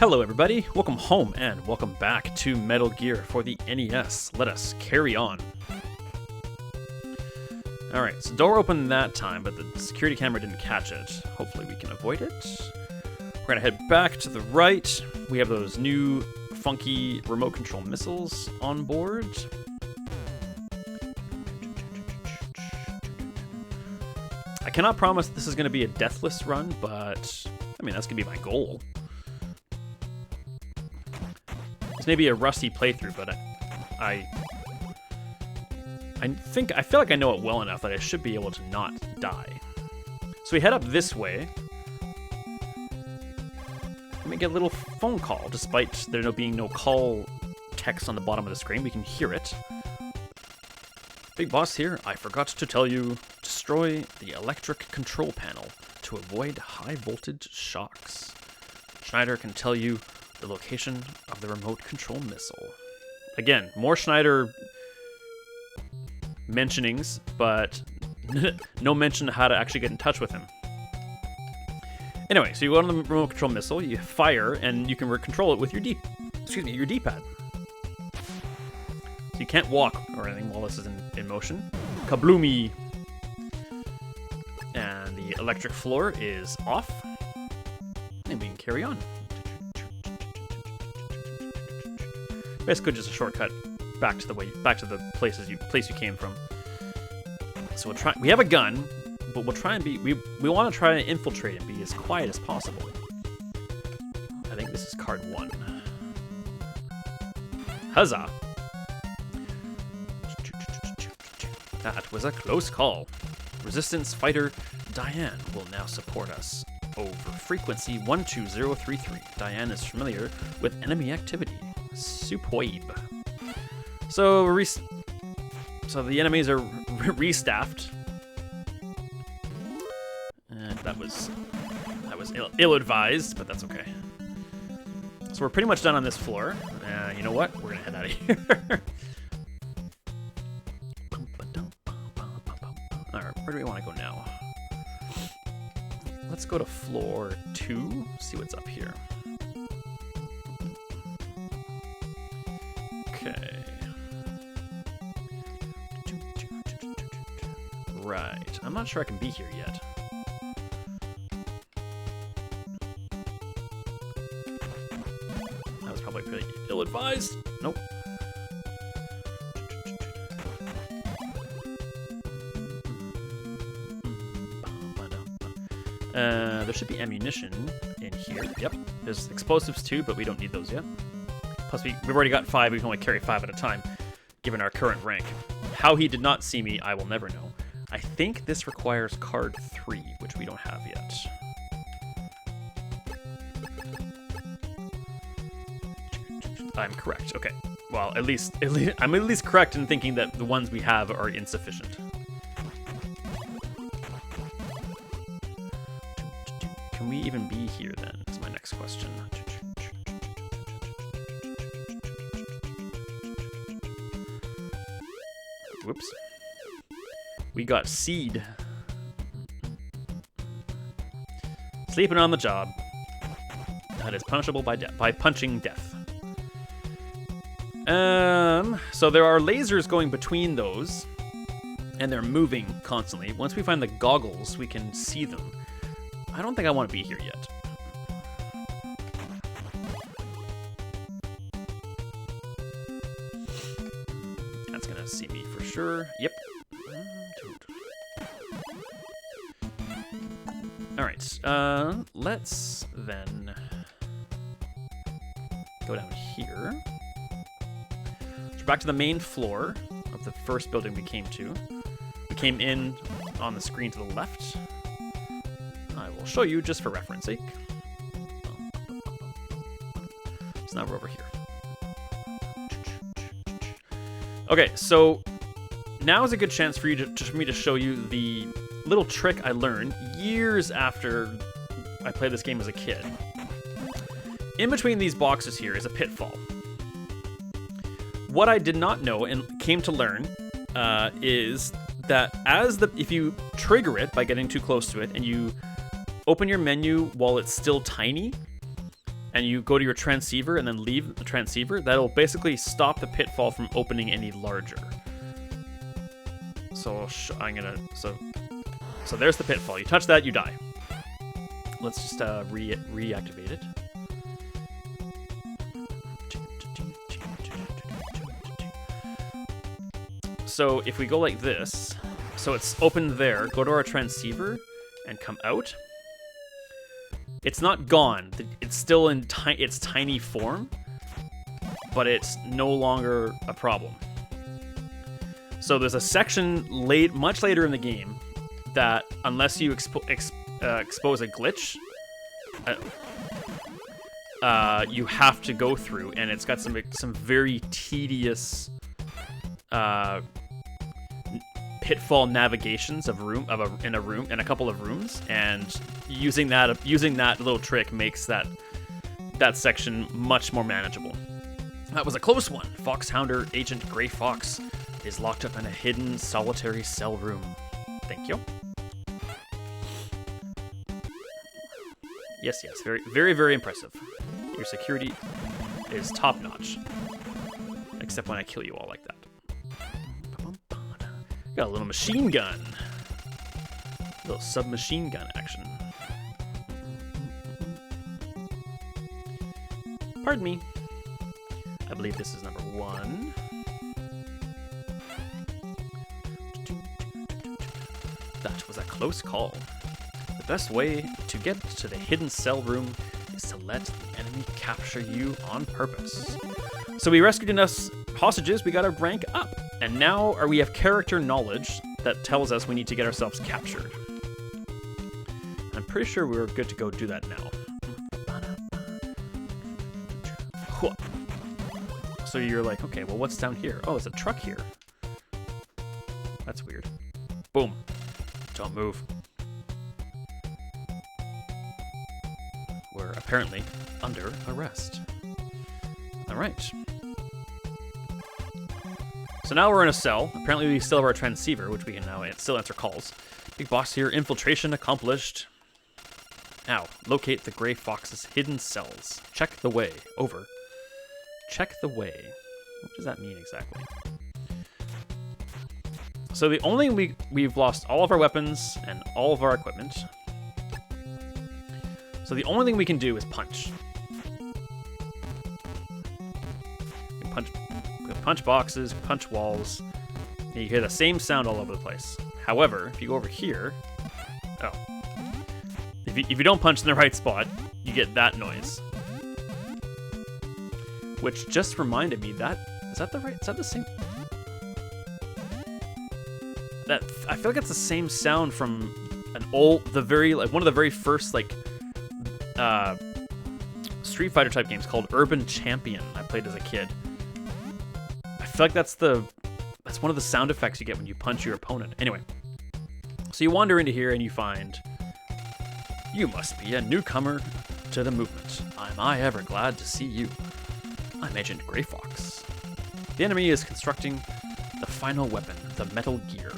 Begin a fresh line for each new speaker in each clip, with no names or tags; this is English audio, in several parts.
Hello everybody, welcome home and welcome back to Metal Gear for the NES. Let us carry on. Alright, so door opened that time, but the security camera didn't catch it. Hopefully we can avoid it. We're gonna head back to the right. We have those new funky remote control missiles on board. I cannot promise this is gonna be a deathless run, but I mean that's gonna be my goal. This may be a rusty playthrough, but I feel like I know it well enough that I should be able to not die. So we head up this way. Let me get a little phone call. Despite there being no call text on the bottom of the screen, we can hear it. Big Boss here. I forgot to tell you, destroy the electric control panel to avoid high voltage shocks. Schneider can tell you the location of the remote control missile. Again, more Schneider mentionings, but no mention of how to actually get in touch with him. Anyway, so you go on the remote control missile, you fire, and you can control it with your D-pad. So you can't walk or anything while this is in motion. Kabloomy! And the electric floor is off, and we can carry on. Basically, just a shortcut back to the place you came from. So we'll try. We have a gun, but we'll try and be. We want to try and infiltrate and be as quiet as possible. I think this is card 1. Huzzah! That was a close call. Resistance fighter Diane will now support us over frequency 12033. Diane is familiar with enemy activity. Superb. So the enemies are restaffed. And that was ill-advised, but that's okay. So we're pretty much done on this floor. You know what? We're gonna head out of here. Alright, where do we want to go now? Let's go to floor 2, see what's up here. Okay. Right. I'm not sure I can be here yet. That was probably pretty ill-advised. Nope. There should be ammunition in here. Yep. There's explosives too, but we don't need those yet. Plus, we've already got 5. We can only carry 5 at a time, given our current rank. How he did not see me, I will never know. I think this requires card 3, which we don't have yet. I'm correct. Okay. Well, at least I'm at least correct in thinking that the ones we have are insufficient. Can we even be here then? Is my next question. Whoops. We got Seed. Sleeping on the job. That is punishable by punching death. So there are lasers going between those, and they're moving constantly. Once we find the goggles, we can see them. I don't think I want to be here yet. That's gonna see me for sure. Yep. Alright, let's then go down here. So we're back to the main floor of the first building we came to. We came in on the screen to the left. I will show you just for reference sake. So now we're over here. Okay, so now is a good chance for me to show you the little trick I learned years after I played this game as a kid. In between these boxes here is a pitfall. What I did not know and came to learn is that if you trigger it by getting too close to it and you open your menu while it's still tiny, and you go to your transceiver and then leave the transceiver, that'll basically stop the pitfall from opening any larger. So so there's the pitfall. You touch that, you die. Let's just reactivate it. So if we go like this, so it's open there, go to our transceiver and come out. It's not gone. It's still in its tiny form, but it's no longer a problem. So there's a section much later in the game that, unless you expose a glitch, you have to go through, and it's got some very tedious pitfall navigations in a couple of rooms, and using that little trick makes that section much more manageable. That was a close one. Foxhounder Agent Gray Fox is locked up in a hidden solitary cell room. Thank you. Yes, very, very, very impressive. Your security is top notch, except when I kill you all like that. Got a little machine gun. A little submachine gun action. Pardon me. I believe this is number 1. That was a close call. The best way to get to the hidden cell room is to let the enemy capture you on purpose. So we rescued enough hostages, we gotta rank up. And now we have character knowledge that tells us we need to get ourselves captured. I'm pretty sure we're good to go do that now. So you're like, okay, well, what's down here? Oh, there's a truck here. That's weird. Boom. Don't move. We're apparently under arrest. All right. So now we're in a cell. Apparently we still have our transceiver, which we can now still answer calls. Big boss here. Infiltration accomplished. Now, locate the Gray Fox's hidden cells. Check the way. Over. Check the way. What does that mean exactly? So the only we've lost all of our weapons and all of our equipment. So the only thing we can do is punch. Punch boxes, punch walls, and you hear the same sound all over the place. However, if you go over here, if you don't punch in the right spot, you get that noise. Which just reminded me is that the same? I feel like it's the same sound from one of the very first Street Fighter type games called Urban Champion I played as a kid. I feel like that's one of the sound effects you get when you punch your opponent. Anyway, so you wander into here and you find, you must be a newcomer to the movement. Am I ever glad to see you? I'm Agent Gray Fox. The enemy is constructing the final weapon, the Metal Gear.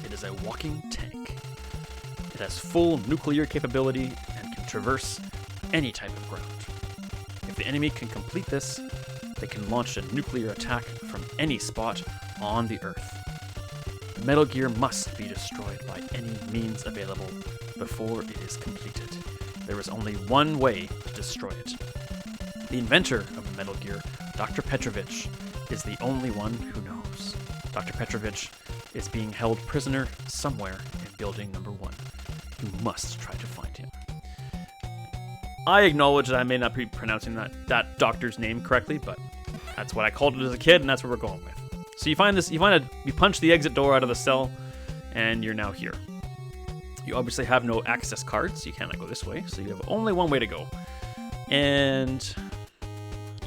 It is a walking tank. It has full nuclear capability and can traverse any type of ground. If the enemy can complete this, they can launch a nuclear attack from any spot on the Earth. The Metal Gear must be destroyed by any means available before it is completed. There is only one way to destroy it. The inventor of Metal Gear, Dr. Petrovich, is the only one who knows. Dr. Petrovich is being held prisoner somewhere in building number 1. You must try to find him. I acknowledge that I may not be pronouncing that doctor's name correctly, but that's what I called it as a kid, and that's what we're going with. So you punch the exit door out of the cell, and you're now here. You obviously have no access cards, you cannot go this way, so you have only one way to go. And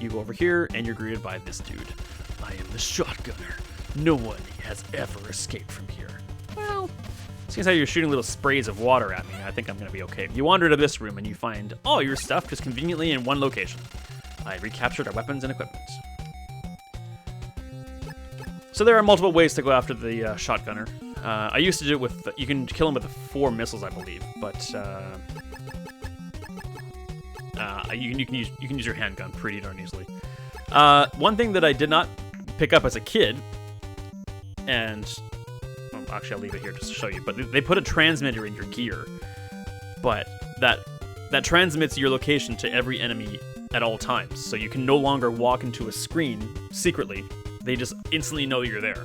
you go over here, and you're greeted by this dude. I am the shotgunner. No one has ever escaped from here. Well, seems how you're shooting little sprays of water at me, I think I'm going to be okay. You wander to this room, and you find all your stuff just conveniently in one location. I recaptured our weapons and equipment. So there are multiple ways to go after the shotgunner. I used to do it with, you can kill him with 4 missiles, I believe, but You can use your handgun pretty darn easily. One thing that I did not pick up as a kid, and actually I'll leave it here just to show you, but they put a transmitter in your gear, but that transmits your location to every enemy at all times, so you can no longer walk into a screen secretly. They just instantly know you're there.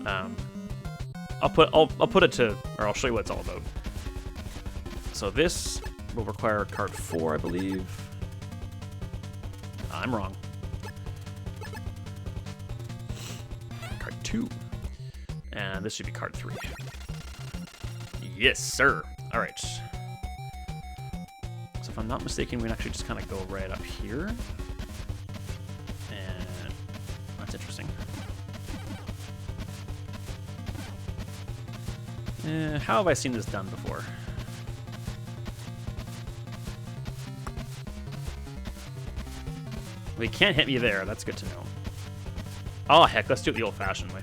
I'll put it to, or I'll show you what it's all about. So this will require card 4, I believe. I'm wrong. Card 2. And this should be card 3. Yes, sir. All right. So if I'm not mistaken, we can actually just kind of go right up here. And that's interesting. How have I seen this done before? Well, you can't hit me there. That's good to know. Oh, heck. Let's do it the old-fashioned way.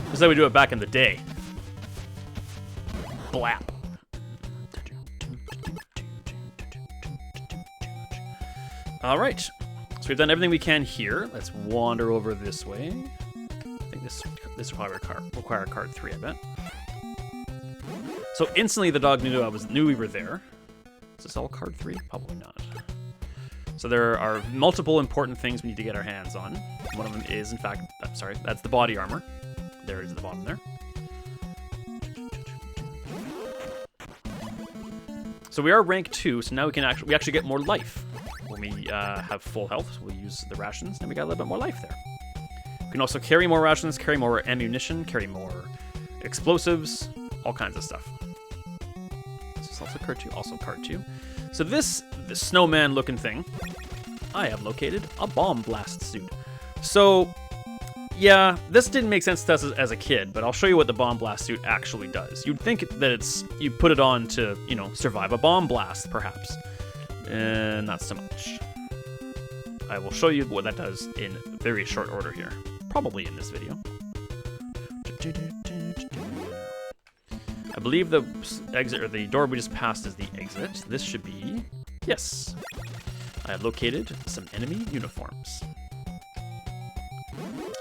This is how we do it back in the day. Blap. All right. So we've done everything we can here. Let's wander over this way. I think this will require card 3, I bet. So instantly the dog knew we were there. Is this all card 3? Probably not. So there are multiple important things we need to get our hands on. One of them is, in fact, I'm sorry, that's the body armor. There it is at the bottom there. So we are rank 2, so now we actually get more life. When we have full health, so we'll use the rations, and we got a little bit more life there. We can also carry more rations, carry more ammunition, carry more explosives, all kinds of stuff. This is also card 2, also card 2. So this snowman-looking thing, I have located a bomb blast suit. So, yeah, this didn't make sense to us as a kid, but I'll show you what the bomb blast suit actually does. You'd think that you put it on to, survive a bomb blast, perhaps. Not so much. I will show you what that does in very short order here. Probably in this video. I believe the exit, or the door we just passed, is the exit. This should be... Yes. I have located some enemy uniforms.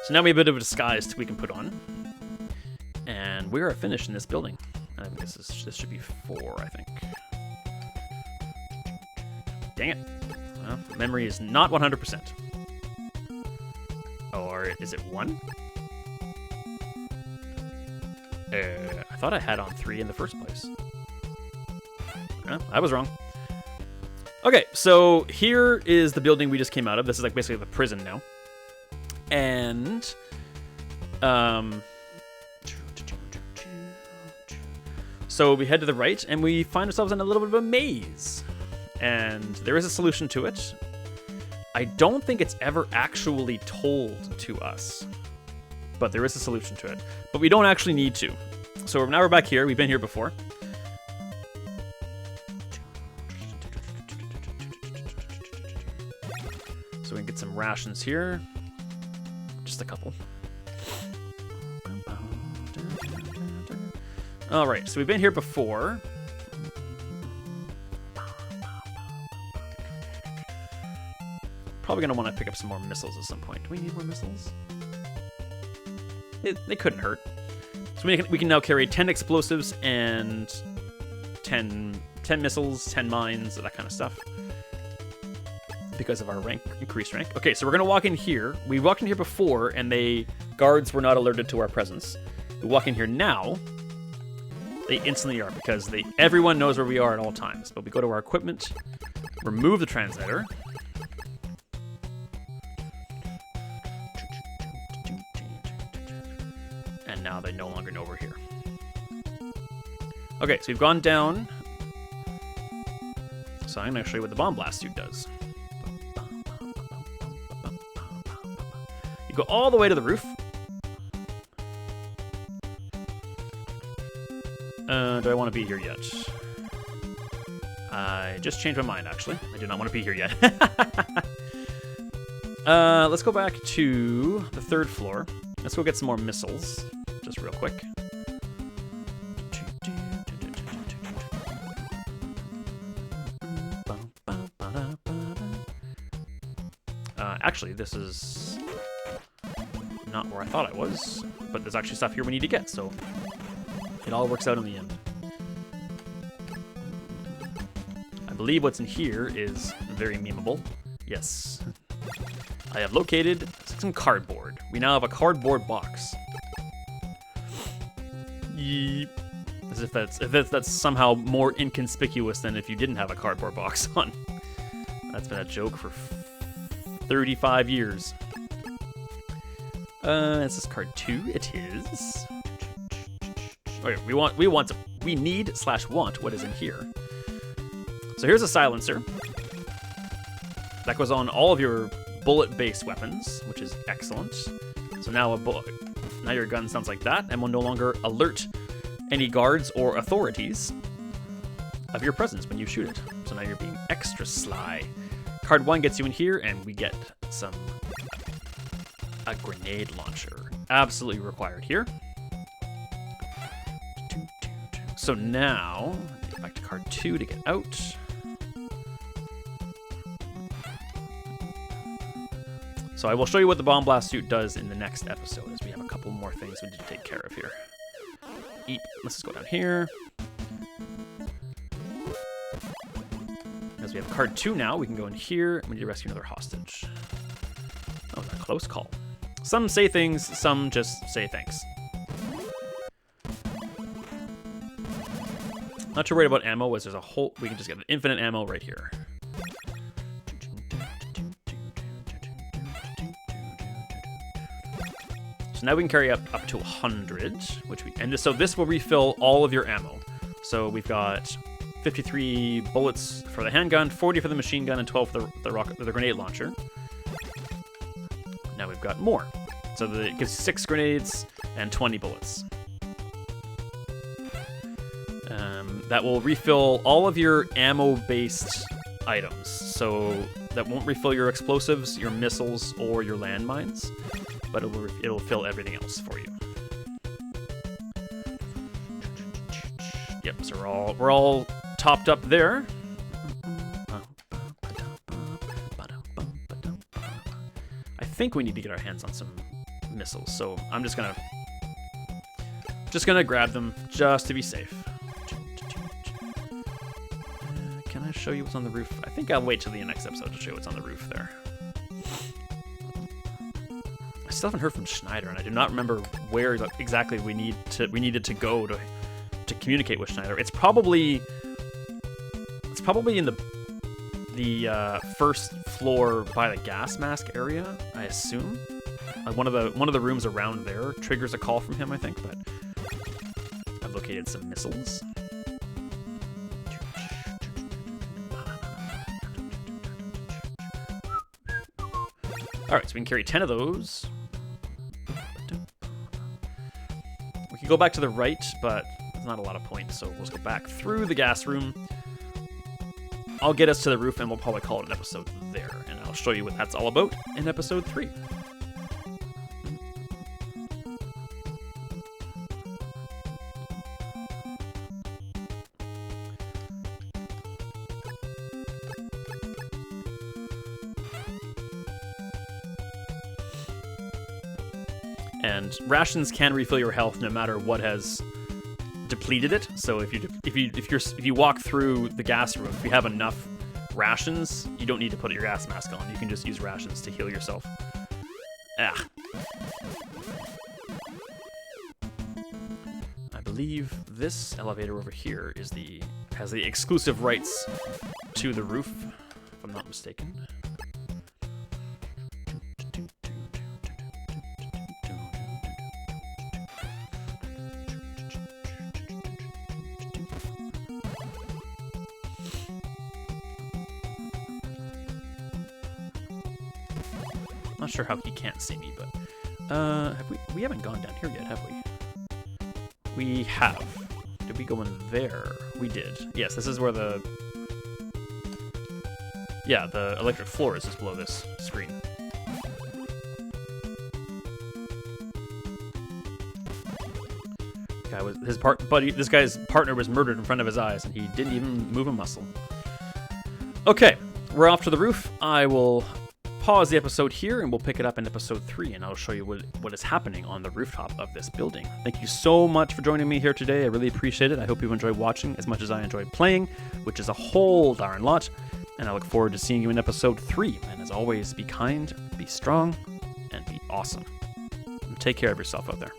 So now we have a bit of a disguise we can put on. And we are finished in this building. I think this should be 4, I think. Dang it. Well, memory is not 100%. Or is it 1? I thought I had on 3 in the first place. I was wrong. Okay, so here is the building we just came out of. This is like basically the prison now. And so we head to the right and we find ourselves in a little bit of a maze. And there is a solution to it. I don't think it's ever actually told to us, but there is a solution to it. But we don't actually need to. So now we're back here. We've been here before. So we can get some rations here. Just a couple. All right, so we've been here before. Probably going to want to pick up some more missiles at some point. Do we need more missiles? They couldn't hurt. So we can now carry 10 explosives and 10 missiles, 10 mines, that kind of stuff. Because of our increased rank. Okay, so we're going to walk in here. We walked in here before, and guards were not alerted to our presence. We walk in here now. They instantly are, because everyone knows where we are at all times. But we go to our equipment, remove the translator. And now they no longer know we're here. Okay, so we've gone down. So I'm going to show you what the bomb blast suit does. You go all the way to the roof. Do I want to be here yet? I just changed my mind, actually. I do not want to be here yet. Let's go back to the 3rd floor. Let's go get some more missiles, just real quick. Actually, this is not where I thought I was, but there's actually stuff here we need to get, so it all works out in the end. I believe what's in here is very memeable. Yes. I have located some cardboard. We now have a cardboard box. Yeep. As if that's somehow more inconspicuous than if you didn't have a cardboard box on. That's been a joke for 35 years. Is this card 2? It is. Okay, we need/want what is in here. So here's a silencer. That goes on all of your bullet-based weapons, which is excellent. So now your gun sounds like that, and will no longer alert any guards or authorities of your presence when you shoot it. So now you're being extra sly. Card 1 gets you in here, and we get a grenade launcher. Absolutely required here. So now, back to card 2 to get out. So I will show you what the bomb blast suit does in the next episode, as we have a couple more things we need to take care of here. Let's just go down here. As we have card 2 now, we can go in here, and we need to rescue another hostage. Oh, a close call. Some say things, some just say thanks. Not too worried about ammo, as there's a whole... We can just get infinite ammo right here. So now we can carry up to 100, so this will refill all of your ammo. So we've got 53 bullets for the handgun, 40 for the machine gun, and 12 for the grenade launcher. Now we've got more. So it gives 6 grenades and 20 bullets. That will refill all of your ammo-based items. So that won't refill your explosives, your missiles, or your landmines, but it'll fill everything else for you. Yep, so we're all topped up there. I think we need to get our hands on some missiles, so I'm just gonna grab them just to be safe. Can I show you what's on the roof? I think I'll wait till the next episode to show you what's on the roof there. I still haven't heard from Schneider, and I do not remember where exactly we needed to go to communicate with Schneider. It's probably in the first floor by the gas mask area, I assume. Like one of the rooms around there triggers a call from him, I think. But I've located some missiles. All right, so we can carry 10 of those. We can go back to the right, but there's not a lot of points, so let's go back through the gas room. I'll get us to the roof, and we'll probably call it an episode there, and I'll show you what that's all about in episode 3. And rations can refill your health no matter what has depleted it. So if you walk through the gas room, if you have enough rations, you don't need to put your gas mask on. You can just use rations to heal yourself. I believe this elevator over here has the exclusive rights to the roof, if I'm not mistaken. Not sure how he can't see me, but we haven't gone down here yet, have we? We have. Did we go in there? We did. Yes, this is where the electric floor is just below this screen. This guy's partner was murdered in front of his eyes, and he didn't even move a muscle. Okay, we're off to the roof. I will pause the episode here, and we'll pick it up in episode 3, and I'll show you what is happening on the rooftop of this building. Thank you so much for joining me here today. I really appreciate it. I hope you enjoyed watching as much as I enjoyed playing, which is a whole darn lot. And I look forward to seeing you in episode 3. And as always, be kind, be strong, and be awesome. And take care of yourself out there.